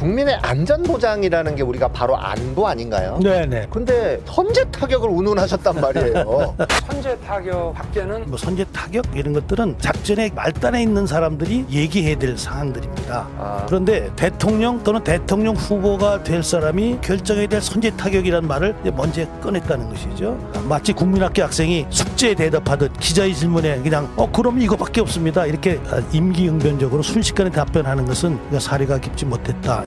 국민의 안전보장이라는 게 우리가 바로 안보 아닌가요? 네네. 근데 선제 타격을 운운하셨단 말이에요. 선제 타격 밖에는 뭐 선제 타격 이런 것들은 작전의 말단에 있는 사람들이 얘기해야 될 사항들입니다. 그런데 대통령 또는 대통령 후보가 될 사람이 결정해야 될 선제 타격이라는 말을 먼저 꺼냈다는 것이죠. 마치 국민학교 학생이 숙제에 대답하듯 기자의 질문에 그냥 그럼 이거밖에 없습니다 이렇게 임기응변적으로 순식간에 답변하는 것은 사리가 깊지 못했다.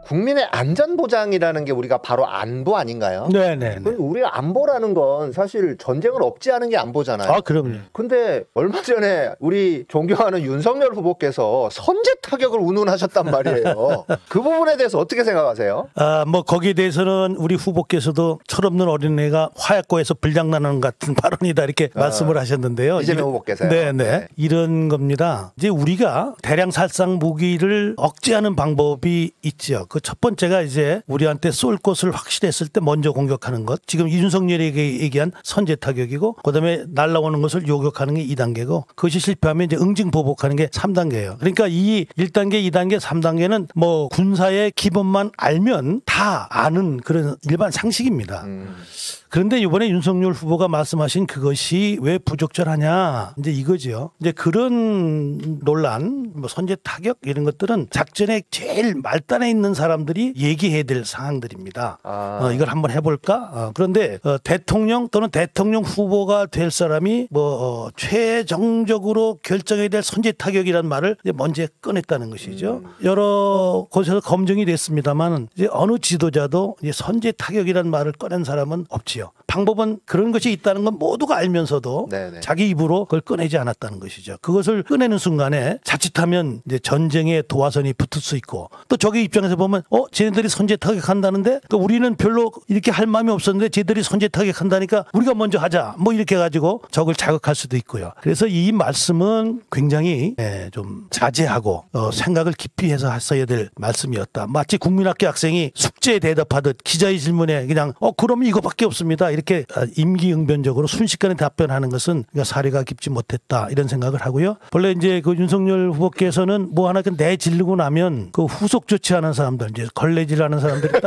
국민의 안전보장이라는 게 우리가 바로 안보 아닌가요? 네네. 우리 안보라는 건 사실 전쟁을 억제하는 게 안보잖아요. 그럼요. 근데 얼마 전에 우리 존경하는 윤석열 후보께서 선제 타격을 운운하셨단 말이에요. 그 부분에 대해서 어떻게 생각하세요? 뭐 거기에 대해서는 우리 후보께서도 철없는 어린애가 화약고에서 불장난하는 같은 발언이다 이렇게 말씀을 하셨는데요. 이재명 후보께서요. 네네. 이런 겁니다. 이제 우리가 대량 살상 무기를 억제하는 방법이 있죠. 그 첫 번째가 이제 우리한테 쏠 것을 확실했을 때 먼저 공격하는 것. 지금 윤석열에게 얘기한 선제 타격이고, 그다음에 날아오는 것을 요격하는 게 2단계고, 그것이 실패하면 이제 응징 보복하는 게 3단계예요. 그러니까 이 1단계, 2단계, 3단계는 뭐 군사의 기본만 알면 다 아는 그런 일반 상식입니다. 그런데 이번에 윤석열 후보가 말씀하신 그것이 왜 부적절하냐 이제 이거죠. 이제 그런 논란, 뭐 선제 타격 이런 것들은 작전의 제일 말단에 있는 사람들이 얘기해야 될 사항들입니다. 이걸 한번 해볼까? 그런데 대통령 또는 대통령 후보가 될 사람이 최종적으로 결정해야 될 선제 타격이라는 말을 이제 먼저 꺼냈다는 것이죠. 여러 곳에서 검증이 됐습니다만 이제 어느 지도자도 이제 선제 타격이라는 말을 꺼낸 사람은 없지요. 방법은 그런 것이 있다는 건 모두가 알면서도 네네. 자기 입으로 그걸 꺼내지 않았다는 것이죠. 그것을 꺼내는 순간에 자칫하면 이제 전쟁의 도화선이 붙을 수 있고, 또 저기 입장에서 보면 쟤네들이 선제 타격한다는데 또 우리는 별로 이렇게 할 마음이 없었는데 쟤들이 선제 타격한다니까 우리가 먼저 하자 뭐 이렇게 해가지고 적을 자극할 수도 있고요. 그래서 이 말씀은 굉장히 좀 자제하고 생각을 깊이 해서 했어야 될 말씀이었다. 마치 국민학교 학생이 숙제에 대답하듯 기자의 질문에 그냥 그럼 이거밖에 없습니다 이렇게 임기응변적으로 순식간에 답변하는 것은 사리가 깊지 못했다 이런 생각을 하고요. 원래 이제 그 윤석열 후보께서는 뭐 하나 내지르고 나면 그 후속 조치하는 사람들, 이제 걸레질하는 사람들이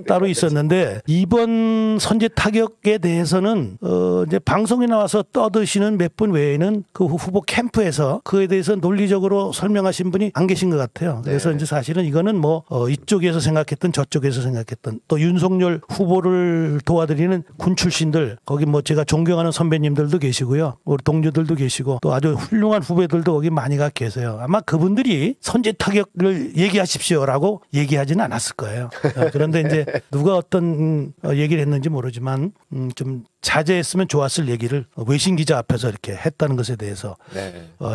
따로 있었는데, 이번 선제 타격에 대해서는 이제 방송에 나와서 떠드시는 몇 분 외에는 그 후보 캠프에서 그에 대해서 논리적으로 설명하신 분이 안 계신 것 같아요. 그래서 이제 사실은 이거는 뭐 이쪽에서 생각했던 저쪽에서 생각했던, 또 윤석열 후보를 도와드리는 군 출신들, 거기 뭐 제가 존경하는 선배님들도 계시고요, 우리 동료들도 계시고 또 아주 훌륭한 후배들도 거기 많이 가 계세요. 아마 그분들이 선제 타격을 얘기하십시오라고 얘기하지는 않았을 거예요. 그런데 이제 누가 어떤 얘기를 했는지 모르지만 좀 자제했으면 좋았을 얘기를 외신 기자 앞에서 이렇게 했다는 것에 대해서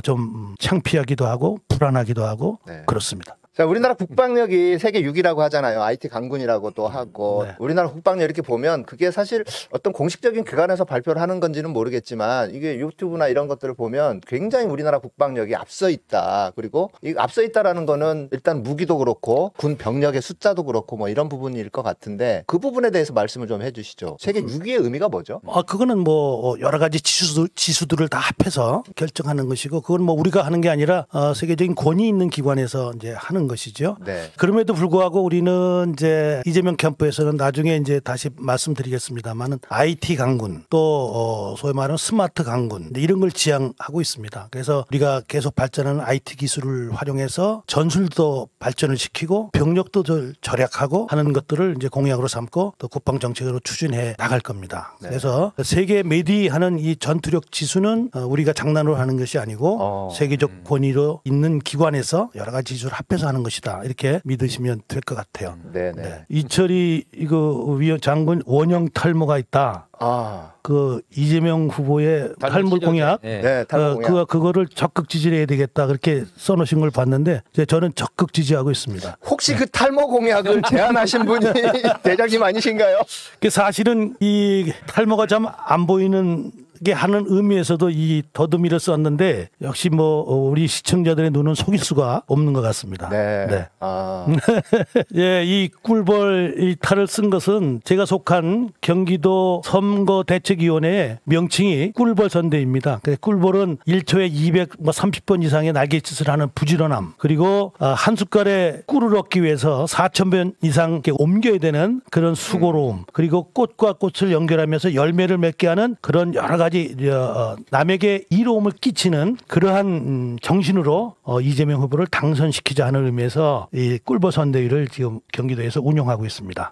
좀 창피하기도 하고 불안하기도 하고 그렇습니다. 자, 우리나라 국방력이 세계 6위라고 하잖아요. IT 강군이라고도 하고. 우리나라 국방력 이렇게 보면 그게 사실 어떤 공식적인 기관에서 발표를 하는 건지는 모르겠지만, 이게 유튜브나 이런 것들을 보면 굉장히 우리나라 국방력이 앞서 있다. 그리고 이 앞서 있다라는 거는 일단 무기도 그렇고 군 병력의 숫자도 그렇고 뭐 이런 부분일 것 같은데, 그 부분에 대해서 말씀을 좀 해주시죠. 세계 6위의 의미가 뭐죠? 그거는 뭐 여러 가지 지수들을 다 합해서 결정하는 것이고, 그건 뭐 우리가 하는 게 아니라 세계적인 권위 있는 기관에서 이제 하는 것이죠. 그럼에도 불구하고 우리는 이제 이재명 캠프에서는 나중에 이제 다시 말씀드리겠습니다만은 IT 강군, 또 소위 말하는 스마트 강군 이런 걸 지향하고 있습니다. 그래서 우리가 계속 발전하는 IT 기술을 활용해서 전술도 발전을 시키고 병력도 절약하고 하는 것들을 이제 공약으로 삼고 또 국방 정책으로 추진해 나갈 겁니다. 그래서 세계 메디하는 이 전투력 지수는 우리가 장난으로 하는 것이 아니고 세계적 권위로 있는 기관에서 여러 가지 지수를 합해서 하는 것이다 이렇게 믿으시면 될 것 같아요. 이철이 위원 장군 원형 탈모가 있다. 그 이재명 후보의 탈모 공약, 그거를 적극 지지해야 되겠다 그렇게 써놓으신 걸 봤는데 저는 적극 지지하고 있습니다. 혹시 그 탈모 공약을 제안하신 분이 대장님 아니신가요? 사실은 이 탈모가 좀 안 보이는 하게 하는 의미에서도 이 더듬이를 썼는데 역시 뭐 우리 시청자들의 눈은 속일 수가 없는 것 같습니다. 네. 네. 아. 예, 이 꿀벌 이 탈을 쓴 것은 제가 속한 경기도 선거대책위원회의 명칭이 꿀벌 선대입니다. 꿀벌은 1초에 230번 이상의 날갯짓을 하는 부지런함, 그리고 한 숟갈의 꿀을 얻기 위해서 4,000번 이상 이렇게 옮겨야 되는 그런 수고로움, 그리고 꽃과 꽃을 연결하면서 열매를 맺게 하는 그런 여러 가지 남에게 이로움을 끼치는 그러한 정신으로 이재명 후보를 당선시키자 하는 의미에서 이 꿀벌 선대위를 지금 경기도에서 운영하고 있습니다.